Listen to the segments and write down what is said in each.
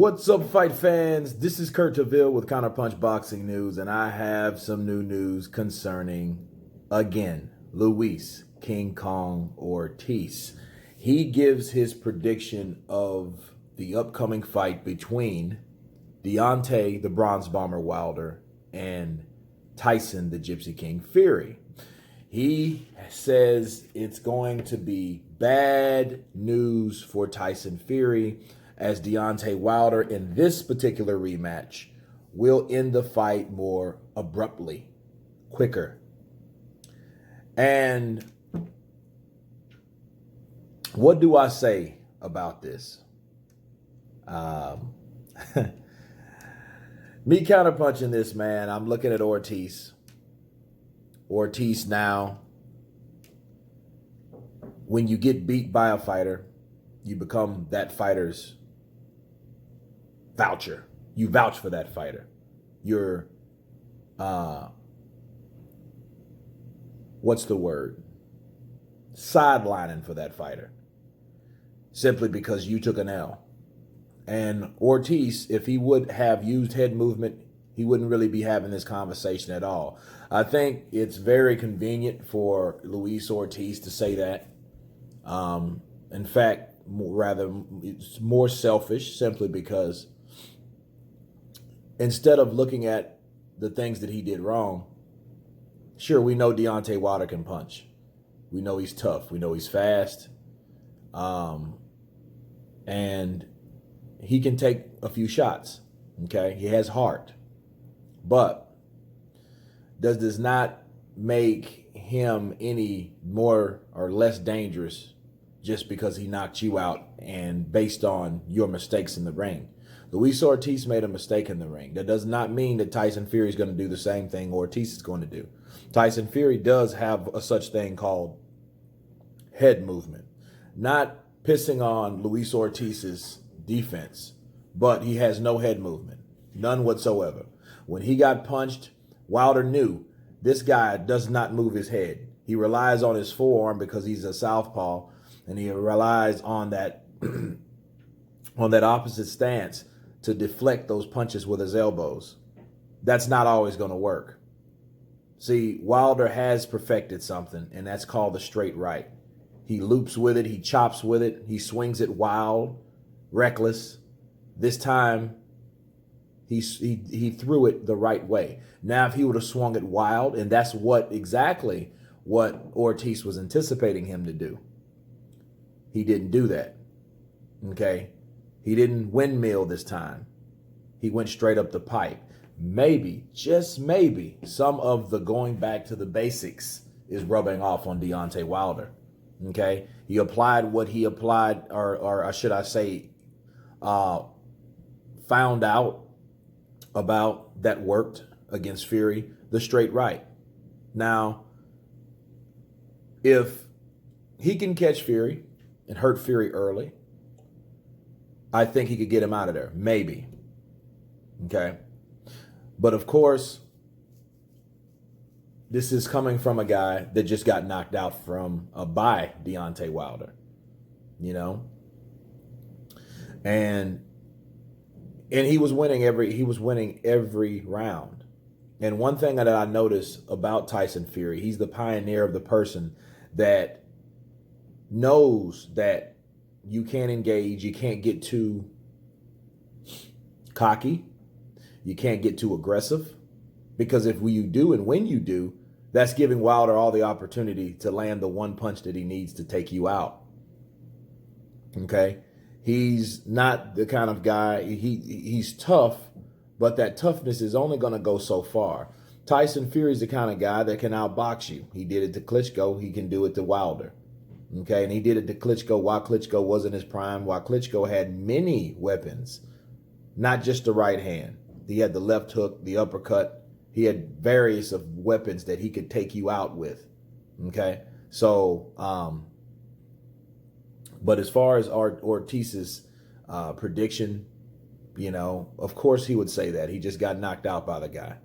What's up, fight fans? This is Kurt Taville with Counterpunch Boxing News, and I have some new news concerning, again, Luis King Kong Ortiz. He gives his prediction of the upcoming fight between Deontay, the Bronze Bomber Wilder, and Tyson, the Gypsy King Fury. He says it's going to be bad news for Tyson Fury, as Deontay Wilder in this particular rematch will end the fight more abruptly, quicker. And what do I say about this? Me counterpunching this, man, I'm looking at Ortiz. Ortiz now, when you get beat by a fighter, you become that fighter's voucher. You vouch for that fighter. You're, what's the word? Sidelining for that fighter. Simply because you took an L. And Ortiz, if he would have used head movement, he wouldn't really be having this conversation at all. I think it's very convenient for Luis Ortiz to say that. In fact, it's more selfish, simply because instead of looking at the things that he did wrong, sure, we know Deontay Wilder can punch. We know he's tough. We know he's fast. And he can take a few shots. Okay? He has heart. But does not make him any more or less dangerous just because he knocked you out and based on your mistakes in the ring. Luis Ortiz made a mistake in the ring. That does not mean that Tyson Fury is going to do the same thing Ortiz is going to do. Tyson Fury does have a such thing called head movement. Not pissing on Luis Ortiz's defense, but he has no head movement. None whatsoever. When he got punched, Wilder knew this guy does not move his head. He relies on his forearm because he's a southpaw, and he relies on that on that opposite stance to deflect those punches with his elbows. That's not always going to work. See, Wilder has perfected something, and that's called the straight right. He loops with it, he chops with it, he swings it wild, reckless. This time, he threw it the right way. Now, if he would have swung it wild, and that's exactly what Ortiz was anticipating him to do, he didn't do that. Okay? He didn't windmill this time. He went straight up the pipe. Maybe, just maybe, some of the going back to the basics is rubbing off on Deontay Wilder. Okay? He applied what he applied, or should I say, found out about that worked against Fury, the straight right. Now, if he can catch Fury and hurt Fury early, I think he could get him out of there. Maybe. Okay? But of course, this is coming from a guy that just got knocked out by Deontay Wilder. You know? And he was winning every round. And one thing that I noticed about Tyson Fury, he's the pioneer of the person that knows that you can't engage, you can't get too cocky, you can't get too aggressive, because if you do and when you do, that's giving Wilder all the opportunity to land the one punch that he needs to take you out. Okay? He's not the kind of guy, he's tough, but that toughness is only going to go so far. Tyson Fury's the kind of guy that can outbox you. He did it to Klitschko, he can do it to Wilder. Okay, and he did it to Klitschko while Klitschko was in his prime, while Klitschko had many weapons, not just the right hand. He had the left hook, the uppercut. He had various of weapons that he could take you out with. Okay, so, but as far as Ortiz's prediction, you know, of course he would say that. He just got knocked out by the guy.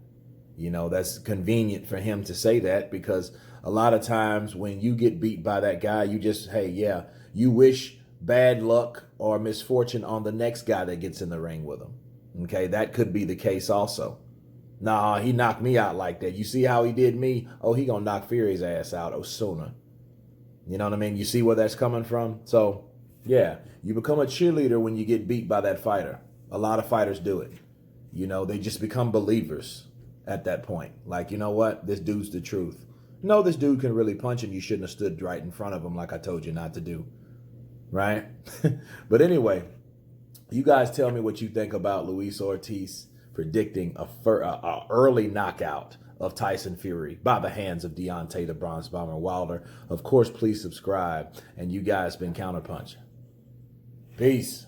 You know, that's convenient for him to say that, because a lot of times when you get beat by that guy, you just, hey, yeah, you wish bad luck or misfortune on the next guy that gets in the ring with him. Okay, that could be the case also. Nah, he knocked me out like that. You see how he did me? Oh, he gonna knock Fury's ass out sooner. You know what I mean? You see where that's coming from? So, yeah, you become a cheerleader when you get beat by that fighter. A lot of fighters do it. You know, they just become believers at that point. Like, you know what? This dude's the truth. No, this dude can really punch and you shouldn't have stood right in front of him like I told you not to do. Right? But anyway, you guys tell me what you think about Luis Ortiz predicting a early knockout of Tyson Fury by the hands of Deontay the Bronze Bomber Wilder. Of course, please subscribe. And you guys been Counterpunch. Peace.